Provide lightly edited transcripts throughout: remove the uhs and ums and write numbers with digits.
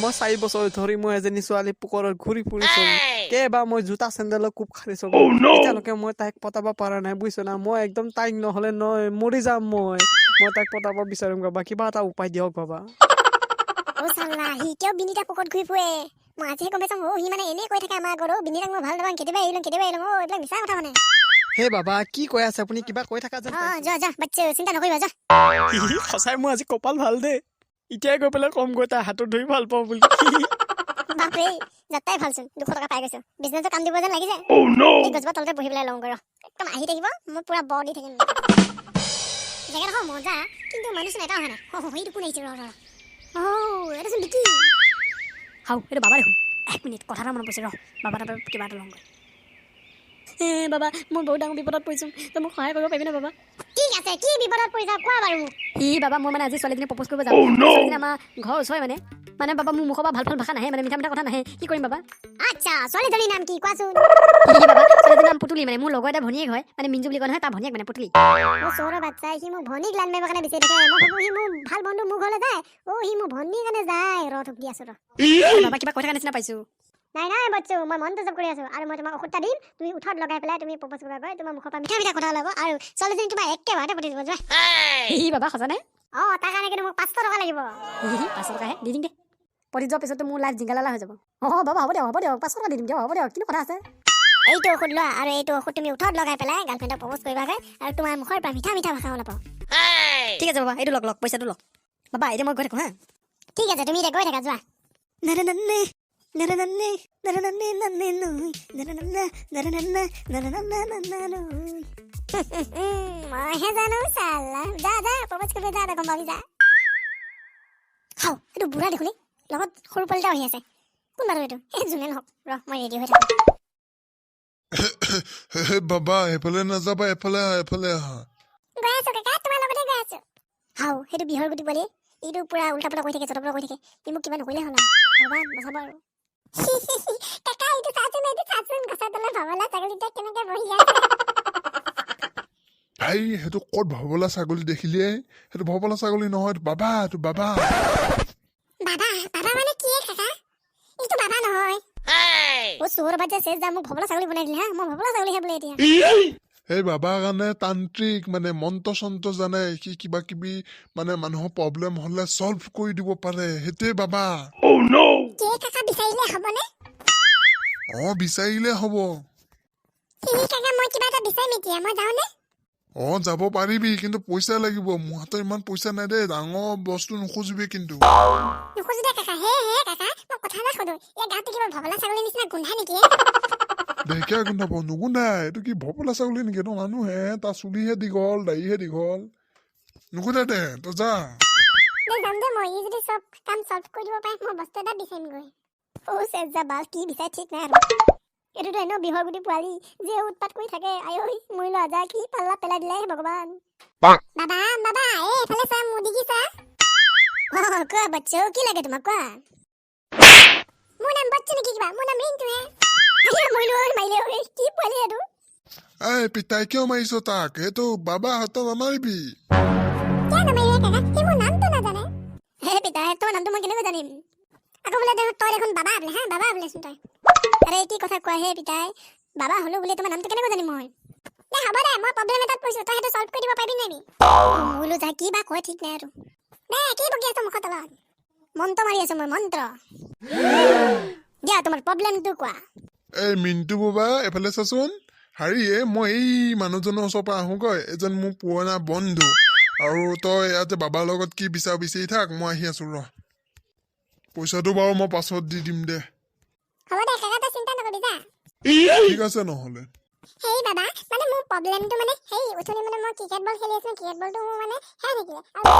মই 4 বছৰ ধৰি মই এজনী ছোৱালী পুকৰত ঘূৰি ফুৰিছো কেবা মই জোতা চেণ্ডেলৰ কোব খাৰিছো এতিয়ালৈকে মই তাইক পতাব পৰা নাই বুজিছ না মই একদম তাইক নহলে নয় মৰি যাম মই তাইক পতাব বিচাৰিম বাবা কিবা এটা উপায় দিয়ক বাবা ও চাল্লা হি কিয় বিনিতা পুকৰত ঘূৰি ফুৰে মই আজিহে গম পাইছো ও হি মানে এনেই কৈ থাকে আমাৰ ঘৰত বিনিতাক মই ভাল নাপাওঁ কেতিয়াবা এৰিলো এইবিলাক মিছা কথা মানে হে বাবা কি কৈ আছে আপুনি কিবা কৈ থাকা যেন যা বাচ্চা চিন্তা নকৰিবা যা সঁচাই মই আজি কপাল ভাল দে এতিয়াই গৈ পেলাই কম গৈ তাই হাতত ধৰি ভাল পাওঁ বুলি বাপৰে যাত্ৰাই ভালচোন 200 টকা পাই গৈছো বিজনেছৰ কাম দিব যেন লাগিছে এই গছজোপা তলতে বহি পেলাই লওঁ গৰ একদম আহি থাকিব মই পুৰা বৰ দি থাকিম জেগাডোখৰ মজা কিন্তু মানুহচোন এটা অহা নাই সেইটো কোন আহিছে ৰ এটা চোন বিকি হাও এইটো বাবা দেখোন 1 মিনিট কথা এটা মনত পৰিছে ৰ বাবা তাতে কিবা এটা লওঁ বাবা মই বহুত ডাঙৰ বিপদত পৰিছো তই মোক সহায় কৰিব পাৰিবি না বাবা ঠিক আছে কি বিপদত পৰিছা কোৱা বাৰু বাবা মই মানে আজি ছোৱালীজনী প্ৰপ'জ কৰিব যাম ছোৱালীজনী আমাৰ ঘৰ ওচৰই মানে বাবা মোৰ মুখৰ পৰা ভাল ভাষা নাহে মানে মিঠা কথা নাহে কি কৰিম বাবা আচ্ছা ছোৱালীজনীৰ নাম কি কোৱাচোন বাবা ছোৱালীজনীৰ নাম পুতুলি মানে মোৰ লগৰ এটা ভনীয়েক হয় মানে মিঞ্জু বুলি কয় নহয় তাৰ ভনীয়েক মানে পুতুলি ও সৌৰ বাচ্চা সি মোৰ ভনীক লান মাৰিবৰ কাৰণে বিচাৰি থাকে মই ভাবো সি মোৰ ভাল বন্ধু মোৰ ঘৰলৈ যায় সি মোৰ ভনীৰ কাৰণে যায় ঠক দি আছো বাবা কিবা কথা নিচিনা পাইছো নাই বাচ্চু মই মনটো জব কৰি আছো আৰু মই তোমাক ঔষধটা দিম তুমি উঠত লগাই পেলাই তুমি প্ৰপ'জ কৰিবা গৈ তোমাৰ মুখৰ পৰা মিঠা কথা ওলাব আৰু ছোৱালীজনী তোমাৰ একেবাৰতে পতি দিব যোৱা বাবা সঁচানে তাৰ কাৰণে কিন্তু মোক 500 টকা লাগিব 500 টকা হে দি দিম দে পতি যোৱাৰ পিছতো মোৰ লাইফ জিংগালালা হৈ যাব বাবা হ'ব দিয়ক 500 টকা দি দিম দিয়ক হ'ব দিয়ক কিন্তু কথা আছে এইটো ঔষধ লোৱা আৰু এইটো ঔষধ তুমি উঠত লগাই পেলাই গাৰ্লফ্ৰেণ্ডক প্ৰপ'জ কৰিবাগৈ আৰু তোমাৰ মুখৰ পৰা মিঠা ভাষা ওলাব ঠিক আছে বাবা এইটো লগ পইচাটো লগ বাবা এতিয়া মই গৈ থাকো হা ঠিক আছে তুমি এতিয়া গৈ থাকা যোৱা মইহে জানো চাল্লা যা প্ৰপ'জ কৰিব যা গম পাবি যা খাও এইটো বুঢ়া দেখোন লগত সৰু পোৱালিটা আহি আছে কোন বাৰু এইটো যোনে নহওক ৰ মই ৰেডি হৈ থাকো বাবা এফালে নাযাবা এফালে আহা গৈ আছো কাকা তোমাৰ লগতে গৈ আছো হাও সেইটো বিহৰ গুটি পোৱালি এইটো পুৰা উল্টা পুল্টা কৈ থাকে চটপটা কৈ থাকে ই মোক কিবা নকৰিলে হ'ল ভগৱান বচাব আৰু কাকা এইটো চাচোন গছৰ তলত ভৱলা ছাগলীটা কেনেকে বহি আছে ভাই সেইটো ক'ত ভবলা ছাগলী দেখিলে সেইটো ভবলা ছাগলী নহয় বাবা এইটো বাবা মানে কি কাকা এইটো বাবা নহয় ও চোৰ বাচ্চা চেজ যা মোক ভবলা ছাগলী বনাই দিলে হা মই ভবলা ছাগলী হে বোলে এতিয়া এই বাবাৰ কাৰণে তান্ত্ৰিক মানে মন্ত্ৰ চন্ত্ৰ জানে সি কিবা কিবি মানে মানুহৰ প্ৰব্লেম হলে সলভ কৰি দিব পাৰে সেইটোৱে বাবা কি কাকা বিচাৰিলে হ'বনে বিচাৰিলে হ'ব কাকা মই কিবা এটা বিচাৰিম এতিয়া মই যাওঁনে যাব পাৰিবি কিন্তু পইচা লাগিব মোৰ হাতত ইমান পইচা নাই দেই ডাঙৰ বস্তু নুখুজিবি কিন্তু নুখুজি দে কাকা হে কাকা মই কথা এটা সুধো এই গাঁৱত কিবা ভবলা ছাগলীৰ নিচিনা গোন্ধাই নেকি দেখিয়া গোন্ধাব নুগুন্ধাই এইটো কি ভপলা ছাগলী নেকি তো মানুহে তাৰ চুলিহে দীঘল দাড়িহে দীঘল নুগুন্ধাই দে তই যা যাম দে মই যদি চব কাম সলভ কৰি দিব পাৰে মই বস্তু এটা বিচাৰিমগৈ চেজা বাল কি বিচাৰে ঠিক নাই আৰু এইটোতো এনেও বিহৰ গুটি পোৱালি যে উৎপাত কৰি থাকে আই মই লজা কি পাল্লা পেলাই দিলে ভগৱান বাবা এইফালে চা মোৰ দিগি চা কোৱা বাচ্চা কি লাগে তোমাক কোৱা মোৰ নাম বাচ্চা নেকি কিবা মোৰ নাম ৰিন্টুহে মাৰিলে কি পোৱালি এইটো পিতাই কিয় মাৰিছ তাক সেইটো বাবা হাতত নামাৰিবি কিয় নামাৰিলে কাকা সি মোৰ নামটো নাজানে পিতাই তোৰ নামটো মই কেনেকৈ জানিম আকৌ বোলে তই দেখোন বাবা বোলে হা বাবা বোলেচোন তই আৰে কি কথা কোৱা হে পিতাই বাবা হলো বোলে তোমাৰ নামটো কেনেকৈ জানিম মই হ'ব দে মই প্ৰব্লেম এটাত পৰিছো তই সেইটো সলভ কৰি দিব পাৰিবি নেকি বোলো যা কি বা কয় ঠিক নাই আৰু কি বকি আছ মুখৰ তলত মন্ত্ৰ মাৰি আছো মই মন্ত্ৰ দিয়া তোমাৰ প্ৰব্লেমটো কোৱা এই মিন্টু বাবা এফালে চাচোন মই এই মানুহজনৰ ওচৰৰ পৰা আহোগৈ এজন মোৰ পুৰণা বন্ধু আৰু তই ইয়াতে বাবাৰ লগত কি বিচাৰি থাক মই আহি আছো ৰ পইচাটো বাৰু মই পাছত দি দিম দে হ'ব দে কাকা তই চিন্তা নকৰিবি যা ঠিক আছে নহলে হেই বাবা মানে মোৰ প্ৰব্লেমটো মানে উঠনি মানে মই ক্ৰিকেট বল খেলি আছো ক্ৰিকেট বলটো মোৰ মানে থাকিলে আৰু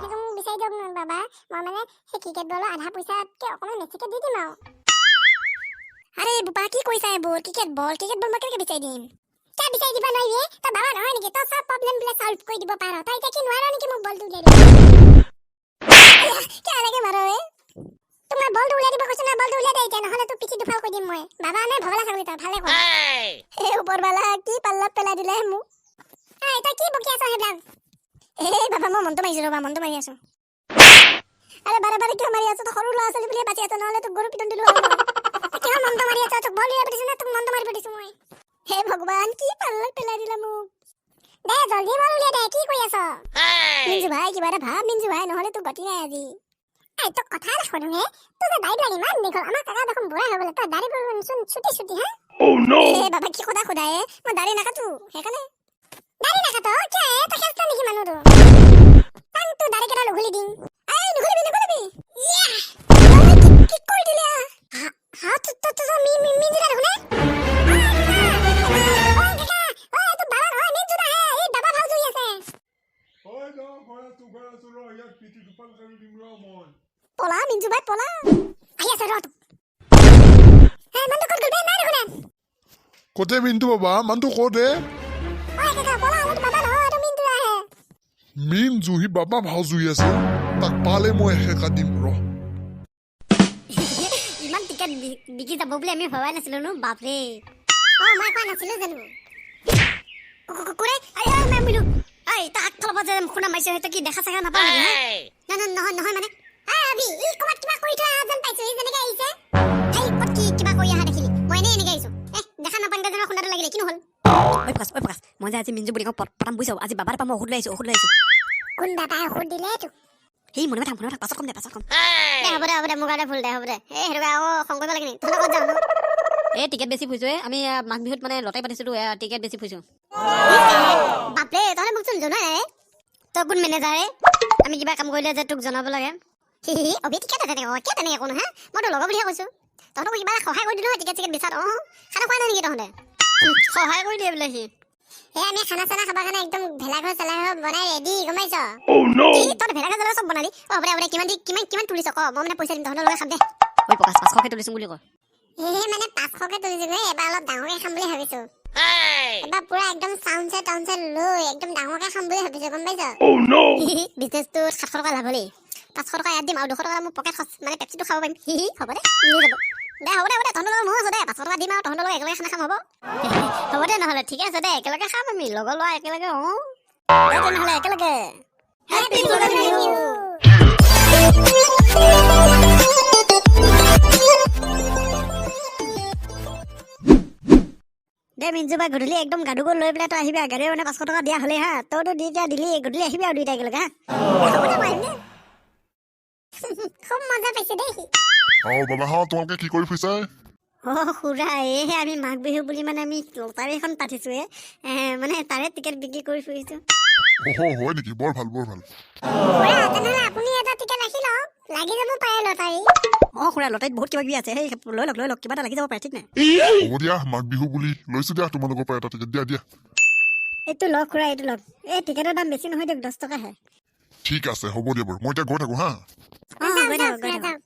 সেইটো মোক বিচাৰি দিয়ক বাবা মই মানে সেই ক্ৰিকেট বলৰ আধা পইচাতকৈ অকণমান বেছিকৈ দি দিম আৰু আৰে বাবা কি কৈছা এইবোৰ ক্ৰিকেট বল মই কেনেকৈ বিচাৰি দিম তই বিচাৰি দিব নোৱাৰিবি তই বাবা নহয় নেকি তই চব প্ৰব্লেমবিলাক সলভ কৰি দিব পাৰ তই এতিয়া কি নোৱাৰ নেকি মোক বলটো উলিয়াই দিব কেনেকৈ মাৰ তোমাৰ বলটো উলিয়াই দিব কৈছো না বলটো উলিয়াই দে এতিয়া নহলে তোৰ পিঠি দুফাল কৰি দিম মই বাবা নাই ভগলা ছাগলী তই ভালে কয় ওপৰবালা কি পাল্লাত পেলাই দিলে মোক তই কি বকি আছ সেইবিলাক বাবা মই মনটো মাৰিছো ৰবা মনটো মাৰি আছো আৰে বাৰে বাৰে কিয় মাৰি আছ? তই সৰু ল'ৰা ছোৱালী বুলিয়ে বাচি আছ, নহ'লে তোক গৰু পিটন দিলো হয় মই। কিয় মন্দ মাৰি আছ? তোক বল উলিয়াই দিছো নে তোক মন্দ মাৰিব দিছো মই? হে ভগৱান, কি পাল্লাত পেলাই দিলা মোক। দে জলদি বল উলিয়াই দে, কি কৰি আছ? মিঞ্জু ভাই কিবা এটা ভাব মিঞ্জু ভাই, নহ'লে তোৰ গতি নাই আজি। এই তোক কথা এটা সুধো হে, তোৰ যে দাড়িবিলাক ইমান দীঘল, আমাৰ কাকা দেখোন বুঢ়া হৈ গ'লে, তই দাড়িবোৰ চোন চুটি হা? এ বাবা কি কথা সোধা হে, মই দাড়ি নাকাটো সেইকাৰণে। দাড়ি নাকাটো কিয় হে? তই খেলছ নেকি মানুহটো? টান তোৰ দাড়ি কেইডাল উঘলি দিম। এই নুঘলিবি ইয়া কি কৰি দিলে? হা তো মিঞ্জু দা দেখোন পলা মিঞ্জু ভাই পলা আহি আছে ৰ তোক। এই মানুহ ক'ত গ'ল বে? নাই দেখোন। কতে মিন্টু বাবা, মানুহটো কতে? ঐ কাকা পলা, মোৰ বাবা নহয়, এইটো মিঞ্জু আহে। মিন্টু সি বাবা ভাও জুই আছে, তাক পালে মই এশেকা দিম ৰ। ইমান টিকেট বিকি যাব বুলি আমি ভবাই নাছিলো ন বাপৰে। মই কোৱা নাছিলো জানো? কোৰে মই বুলো এই তা আগফালৰ পৰা যে খুনা মাৰিছে, সেইটো কি দেখা চাগা নাপাওঁ নেকি? নহয় মানে আবি ই ক'বাত কিবা কৰি থৈ অহা যেন পাইছো। ই যেনেকে আহিছে এই ক'ত কি কিবা কৰি অহা দেখিলি? মই এনেকে আহিছো। দেখা নাপাওঁ যেন খুন্দাটো লাগিলে কিনো হ'ল? ঐ প্ৰকাশ মই যে আজি মিঞ্জু বুলি কওঁ পটাম বুজিছ? আজি বাবাৰ পৰা মই ঔষধ লৈ আহিছো। কোন বাবাই ঔষধ দিলে তোক? সেই মনে থাক পাছত কম দে হ'ব দে মোৰ কাৰণে ভুল দে হ'ব দে। এই সেইটো আকৌ খং কৰিব লাগে নি? তহঁতৰ ক'ত যাওঁ ন? এই টিকেট বেছি ফুৰিছো। আমি মাঘ বিহুত মানে লটাৰী পাতিছিলো, টিকেট বেছি ফুৰিছো। বাপৰে তহঁতে মোকচোন জনাই নাই। তই কোন মেনেজাৰে? আমি কিবা কাম কৰিলে যে তোক জনাব লাগে। অভি ঠিকে তেনেকে কোনো হা? মই তোৰ লগৰ বুলিহে কৈছো। তহঁতক কিবা সহায় কৰি দিলো হয় টিকেট চিকেট বিচাৰ। খানা খোৱা নাই নেকি তহঁতে? সহায় কৰি দিয়ে বোলে সি। আমি খানা চানা খাবৰ কাৰণে একদম ভেলাঘৰ চেলাঘৰ বনাই ৰেডি, গম পাইছ? তহঁতে ভেলাঘৰ চেলাঘৰ চব বনালি? হ'ব দে কিমান তুলিছ ক? মই মানে পইচা দিম, তহঁতৰ লগত খাম দে। ঐ প্ৰকাশ 500কে তুলিছো বুলি কয়। মানে 500কে তুলিছো নহয়। এবাৰ অলপ ডাঙৰকে খাম বুলি ভাবিছো। এবাৰ পুৰা একদম চাউণ্ড লৈ একদম ডাঙৰকে খাম বুলি ভাবিছো, গম পাইছ? বিজনেছটো 700 টকা লাভ হলেই। 500 টকা ইয়াত দিম আৰু 200 টকা মোৰ পকেট খৰচ, মানে পেপচিটো খাব পাৰিম। হ'ব দে মিলি যাব। হ'ব দে তহঁতৰ লগত ময়ো আছো দে। 500 টকা দিম আৰু তহঁতৰ লগত একেলগে খানা খাম। হ'ব দে নহ'লে ঠিকে আছে দে, একেলগে খাম আমি লগৰ ল'ৰা একেলগে। নহ'লে একেলগে হেপী বিহু। দে মিঞ্জু বাই গধূলি একদম গাড়ুগৈ লৈ পেলাই তই আহিবি। গাড়ী মানে 500 টকা দিয়া হ'লে হা, তইতো দিলি গধূলি আহিবি আৰু দুইটা একেলগে হা। খুব মজা পাইছে দেই। বাবা হা, তোমালোকে কি কৰি ফুৰিছা? খুৰা এইহে আমি মাঘ বিহু বুলি মানে আমি লটাৰী এখন পাতিছো। মানে তাৰে টিকেট বিক্ৰী কৰি ফুৰিছো। হয় নেকি? বৰ ভাল। তেনেহ'লে আপুনি এটা টিকেট ৰাখি লওক, লাগি যাব পাৰে লটাৰী। খুৰা লটাৰীত বহুত কিবা কিবি আছে। সেই লৈ লওক কিবা এটা লাগি যাব পাৰে, ঠিক নাই? হ'ব দিয়া, মাঘ বিহু বুলি লৈছো দিয়া তোমালোকৰ পৰা এটা টিকেট দিয়া। এইটো লওক খুৰা, এইটো লওক। এই টিকেটৰ দাম বেছি নহয় দিয়ক, 10 টকাহে। ঠিক আছে হ'ব দিয়া বাৰু, মই এতিয়া গৈ থাকো হা। গৈ থাকক।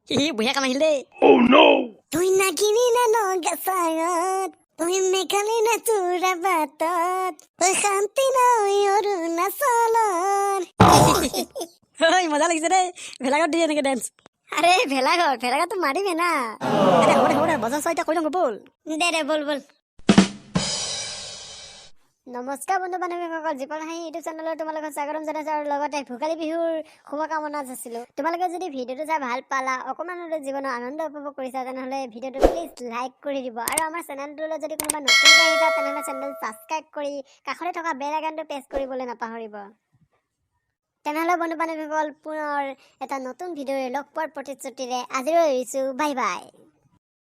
সি বুঢ়িয়া কাম আহিল দেই। তুই নাগিনি না নগাছাত, তুই মেঘালি না তোৰা বাটত, তই শান্তি নাই অৰুণাচলত। মজা লাগিছে দেই। ভেলাঘৰত দিয়ে এনেকে ডেন্স। আৰে ভেলাঘৰটো মাৰিমে না। হ'ব দে বজাৰ চোৱা এতিয়া কৰি লওঁ ব'ল। দে বল। নমস্কাৰ বন্ধু বান্ধৱীসকল, জীৱন হাঁহি ইউটিউব চেনেলত তোমালোকক স্বাগতম জনাইছো আৰু লগতে ভোগালী বিহুৰ শুভকামনা যাচিলো। তোমালোকে যদি ভিডিঅ'টো চাই ভাল পালা, অকণমান হ'লেও জীৱনৰ আনন্দ উপভোগ কৰিছা, তেনেহ'লে ভিডিঅ'টো প্লিজ লাইক কৰি দিব। আৰু আমাৰ চেনেলটোলৈ যদি কোনোবা নতুনকৈ আহিছা, তেনেহ'লে চেনেলটো ছাবস্ক্ৰাইব কৰি কাষতে থকা বেল আইকনটো প্ৰেছ কৰিবলৈ নাপাহৰিব। তেনেহ'লে বন্ধু বান্ধৱীসকল, পুনৰ এটা নতুন ভিডিঅ'ৰে লগ পোৱাৰ প্ৰতিশ্ৰুতিৰে আজিলৈ এৰিছো। Bye bye.